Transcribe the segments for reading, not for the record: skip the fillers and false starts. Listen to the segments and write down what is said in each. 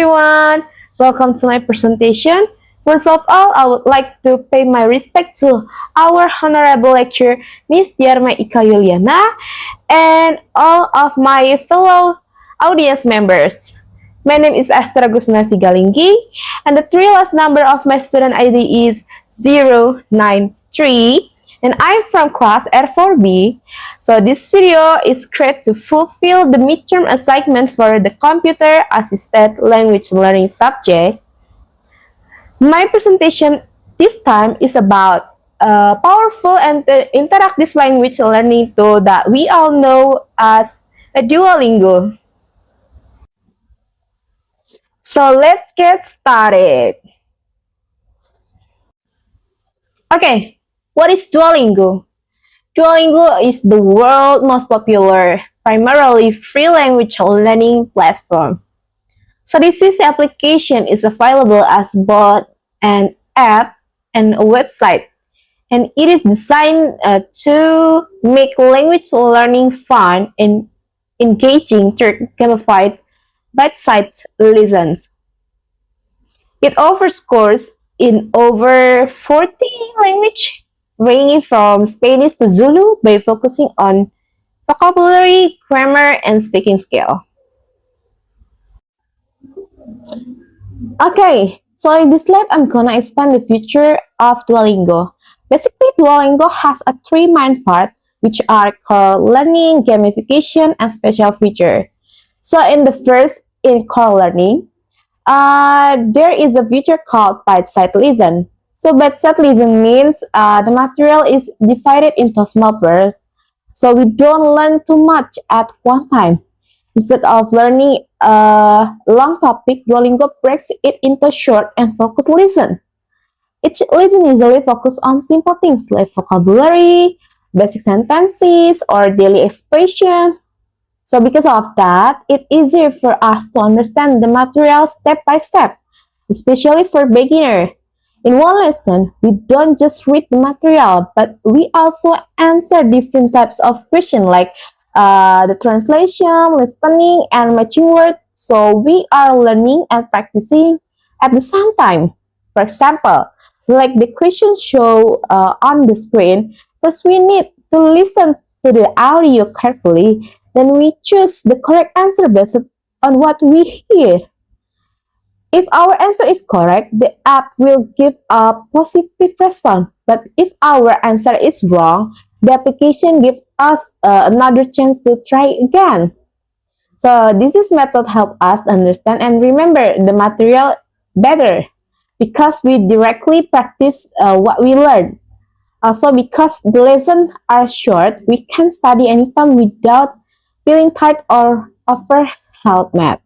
everyone. Welcome to my presentation. First of all, I would like to pay my respect to our honorable lecturer, Miss Dharma Ika Yuliana, and all of my fellow audience members. My name is Ester Agustina Sigalingging, and the three last number of my student ID is 093, and I'm from class R4B. So this video is created to fulfill the midterm assignment for the computer assisted language learning subject. My presentation this time is about a powerful and interactive language learning tool that we all know as a Duolingo. So let's get started. Okay, what is Duolingo? Duolingo is the world's most popular, primarily free language learning platform. So this application is available as both an app and a website, and it is designed to make language learning fun and engaging through gamified bite-sized lessons. It offers courses in over 40 languages, ranging from Spanish to Zulu, by focusing on vocabulary, grammar, and speaking skill. Okay, so in this slide, I'm gonna explain the feature of Duolingo. Basically, Duolingo has three main parts, which are core learning, gamification, and special feature. So in the first, in core learning, there is a feature called bite-sized lesson. So bite-sized lesson means the material is divided into small parts, so we don't learn too much at one time. Instead of learning a long topic, Duolingo breaks it into short and focused lessons. Each lesson usually focuses on simple things like vocabulary, basic sentences, or daily expression. So because of that, it's easier for us to understand the material step by step, especially for beginners. In one lesson, we don't just read the material, but we also answer different types of questions like the translation, listening, and matching words. So we are learning and practicing at the same time. For example, like the questions show on the screen, first we need to listen to the audio carefully. Then we choose the correct answer based on what we hear. If our answer is correct, the app will give a positive response. But if our answer is wrong, the application gives us another chance to try again. So this method helps us understand and remember the material better because we directly practice what we learn. Also, because the lessons are short, we can study anytime without feeling tired or overwhelmed.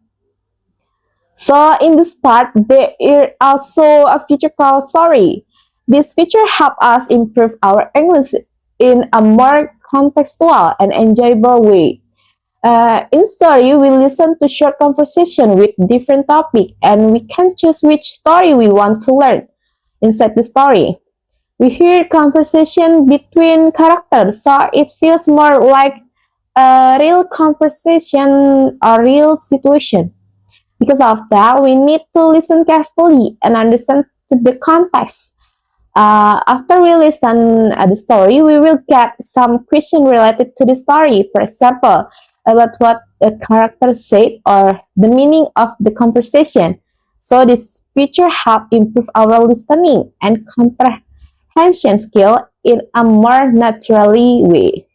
So in this part, there is also a feature called Story. This feature helps us improve our English in a more contextual and enjoyable way. In Story, we listen to short conversation with different topics, and we can choose which story we want to learn inside the story. We hear conversation between characters, so it feels more like a real conversation or real situation. Because of that, we need to listen carefully and understand the context. After we listen the story, we will get some question related to the story. For example, about what the character said or the meaning of the conversation. So this feature help improve our listening and comprehension skill in a more naturally way.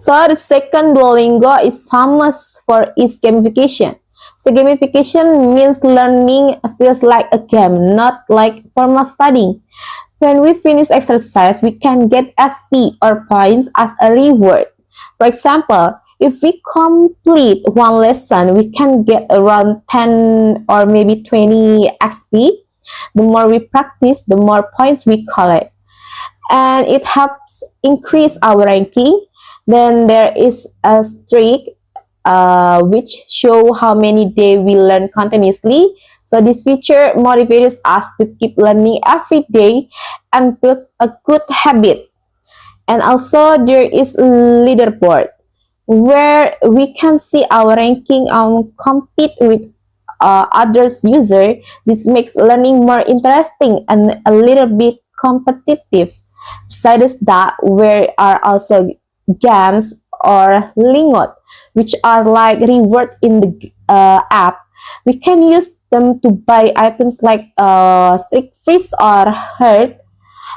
So the second, Duolingo is famous for its gamification. So gamification means learning feels like a game, not like formal studying. When we finish exercise, we can get XP or points as a reward. For example, if we complete one lesson, we can get around 10 or maybe 20 XP. The more we practice, the more points we collect. And it helps increase our ranking. Then there is a streak which show how many days we learn continuously. So this feature motivates us to keep learning every day and build a good habit. And also there is leaderboard. where we can see our ranking compete with others user. This makes learning more interesting and a little bit competitive. Besides that, there are also games or lingot, which are like reward in the app. We can use them to buy items like stick freeze or heart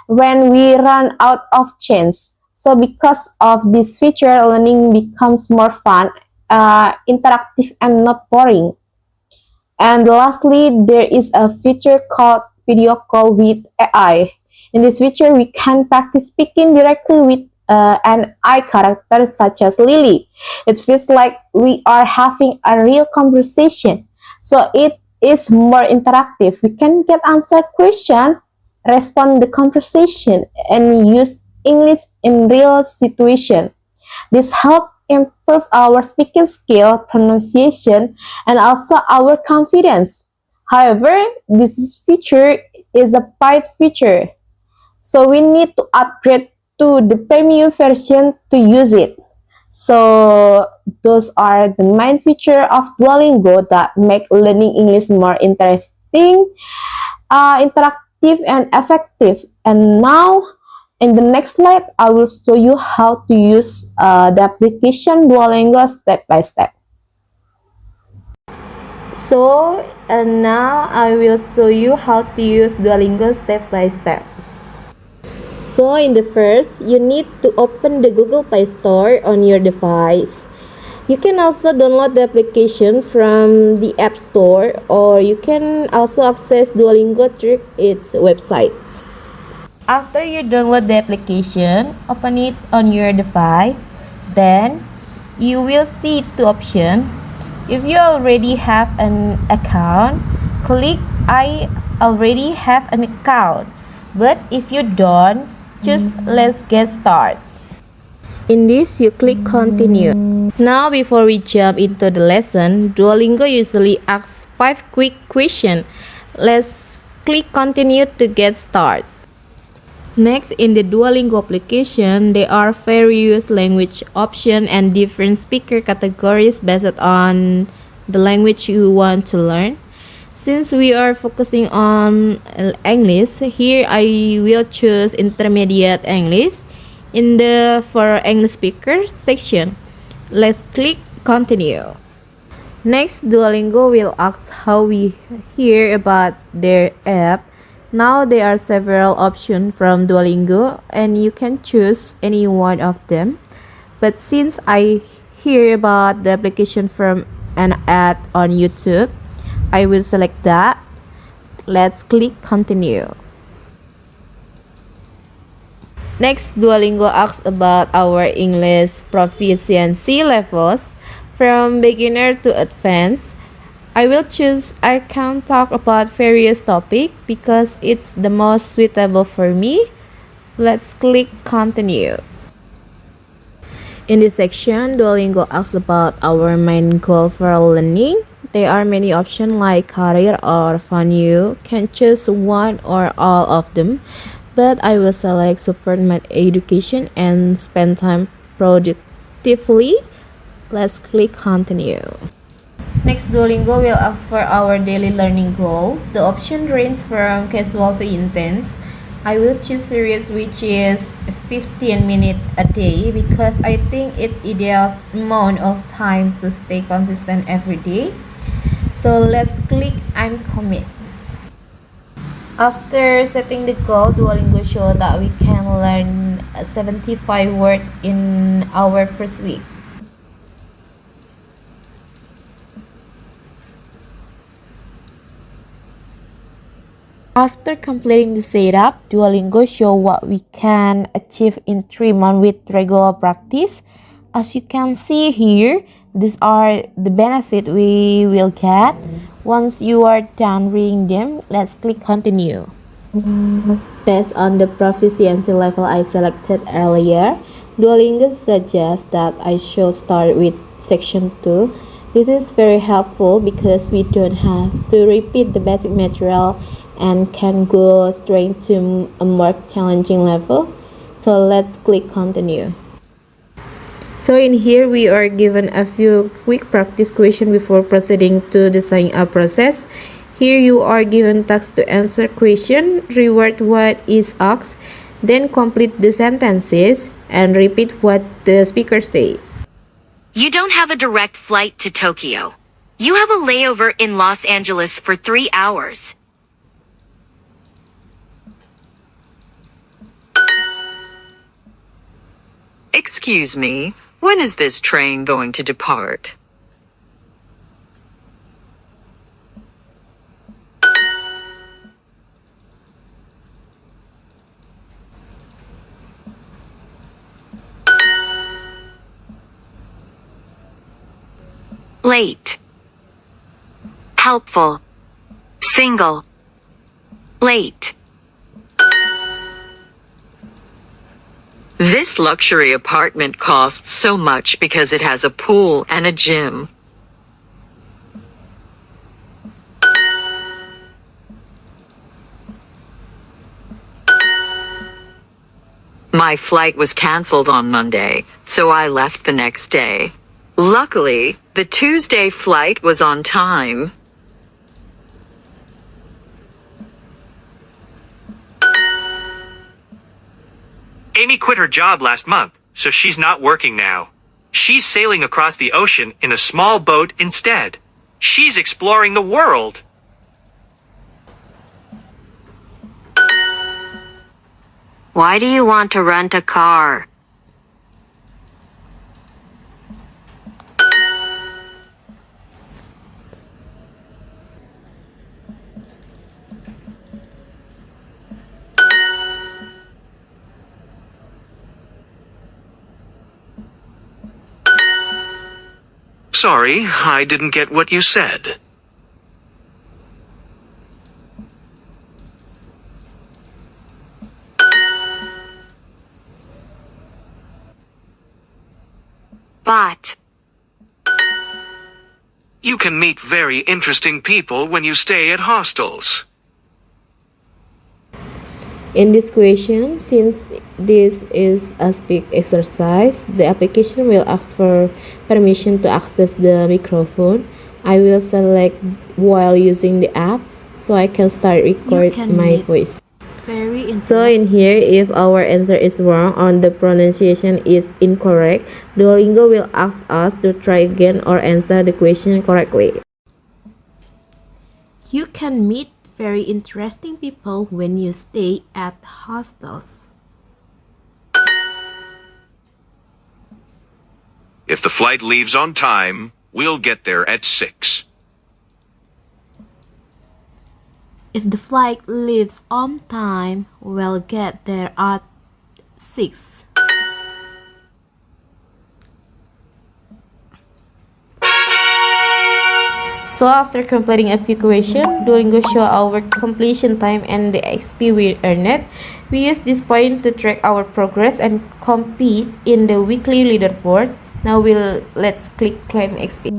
when we run out of change. So because of this feature, learning becomes more fun, interactive, and not boring. And lastly, there is a feature called video call with AI. In this feature, we can practice speaking directly with an AI character such as Lily. It feels like we are having a real conversation. So it is more interactive. We can get answer question, respond the conversation, and use English in real situation. This helps improve our speaking skill, pronunciation, and also our confidence. However, this feature is a paid feature, so we need to upgrade to the premium version to use it. So those are the main feature of Duolingo that make learning English more interesting, interactive, and effective. And now, in the next slide, I will show you how to use the application Duolingo step by step. So, and now I will show you how to use Duolingo step by step. So, in the first, you need to open the Google Play Store on your device. You can also download the application from the App Store, or you can also access Duolingo through its website. After you download the application, open it on your device. Then you will see two options. If you already have an account, click I already have an account. But if you don't, choose Let's Get Started. In this, you click Continue. Now, before we jump into the lesson, Duolingo usually asks 5 quick questions. Let's click Continue to get started. Next, in the Duolingo application, there are various language options and different speaker categories based on the language you want to learn. Since we are focusing on English, here I will choose Intermediate English in the for English speakers section. Let's click Continue. Next, Duolingo will ask how we hear about their app. Now there are several options from Duolingo and you can choose any one of them. But since I hear about the application from an ad on YouTube, I will select that. Let's click Continue. Next, Duolingo asks about our English proficiency levels from beginner to advanced. I will choose I can talk about various topics because it's the most suitable for me. Let's click Continue. In this section, Duolingo asks about our main goal for learning. There are many options like career or fun. You can choose one or all of them, but I will select support my education and spend time productively. Let's click Continue. Next, Duolingo will ask for our daily learning goal. The option range from casual to intense. I will choose series which is 15 minutes a day because I think it's ideal amount of time to stay consistent every day. So let's click I'm commit. After setting the goal, Duolingo shows that we can learn 75 words in our first week. After completing the setup, Duolingo shows what we can achieve in 3 months with regular practice. As you can see here, these are the benefits we will get. Once you are done reading them, let's click Continue. Based on the proficiency level I selected earlier, Duolingo suggests that I should start with section 2. This is very helpful because we don't have to repeat the basic material and can go straight to a more challenging level. So let's click Continue. So in here we are given a few quick practice questions before proceeding to the sign up process. Here you are given tasks to answer question, reword what is asked, then complete the sentences and repeat what the speaker say. You don't have a direct flight to Tokyo. You have a layover in Los Angeles for 3 hours. Excuse me, when is this train going to depart? Late. Helpful. Single. Late. This luxury apartment costs so much because it has a pool and a gym. My flight was canceled on Monday, so I left the next day. Luckily, the Tuesday flight was on time. Amy quit her job last month, so she's not working now. She's sailing across the ocean in a small boat instead. She's exploring the world. Why do you want to rent a car? Sorry, I didn't get what you said. But. You can meet very interesting people when you stay at hostels. In this question, since this is a speak exercise, the application will ask for permission to access the microphone. I will select while using the app so I can start record my voice. So in here, if our answer is wrong or the pronunciation is incorrect, Duolingo will ask us to try again or answer the question correctly. You can meet very interesting people when you stay at hostels. If the flight leaves on time, we'll get there at 6. If the flight leaves on time, we'll get there at 6. So after completing a few questions, Duolingo show our completion time and the XP we earned. We use this point to track our progress and compete in the weekly leaderboard. Now let's click claim XP.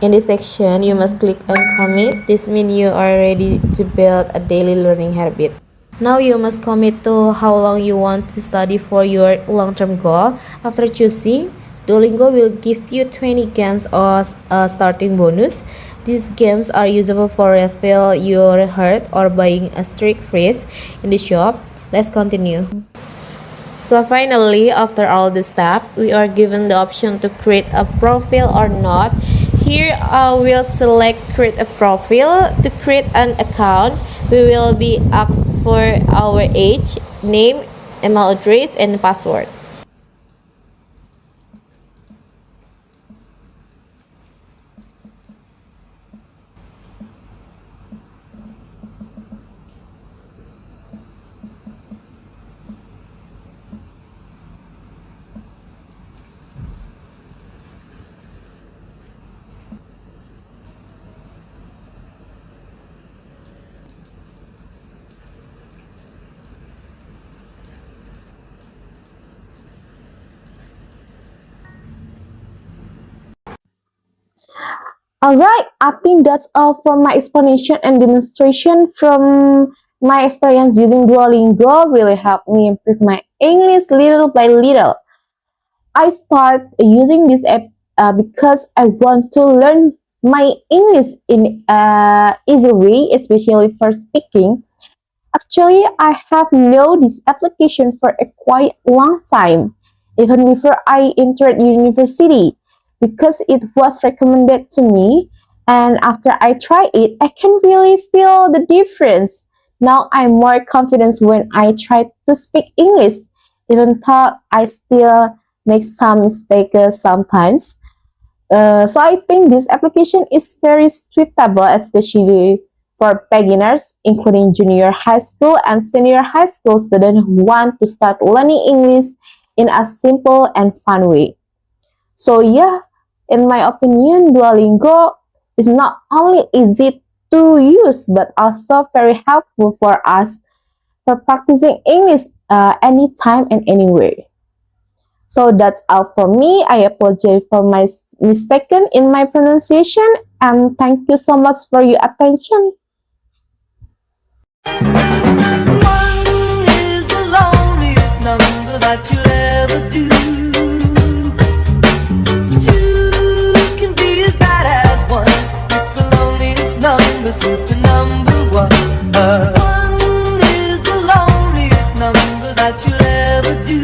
In this section, you must click on commit. This means you are ready to build a daily learning habit. Now you must commit to how long you want to study for your long-term goal. After choosing, Duolingo will give you 20 games as a starting bonus. These games are usable for refill your heart or buying a strict phrase in the shop. Let's continue. So finally, after all the steps, we are given the option to create a profile or not. Here, we'll select create a profile. To create an account, we will be asked for our age, name, email address, and password. Alright, I think that's all for my explanation and demonstration from My experience using Duolingo really helped me improve my English little by little. I start using this app because I want to learn my English in easy way, especially for speaking. Actually, I have known this application for a quite long time, even before I entered university, because it was recommended to me. And after I try it, I can really feel the difference. Now I'm more confident when I try to speak English, even though I still make some mistakes sometimes. So I think this application is very suitable, especially for beginners, including junior high school and senior high school students who want to start learning English in a simple and fun way. So yeah, in my opinion, Duolingo is not only easy to use but also very helpful for us for practicing English anytime and anywhere. So that's all for me. I apologize for my mistaken in my pronunciation and thank you so much for your attention. One is the loneliest number that you'll ever do. Two can be as bad as one. It's the loneliest number since the number one. One is the loneliest number that you'll ever do.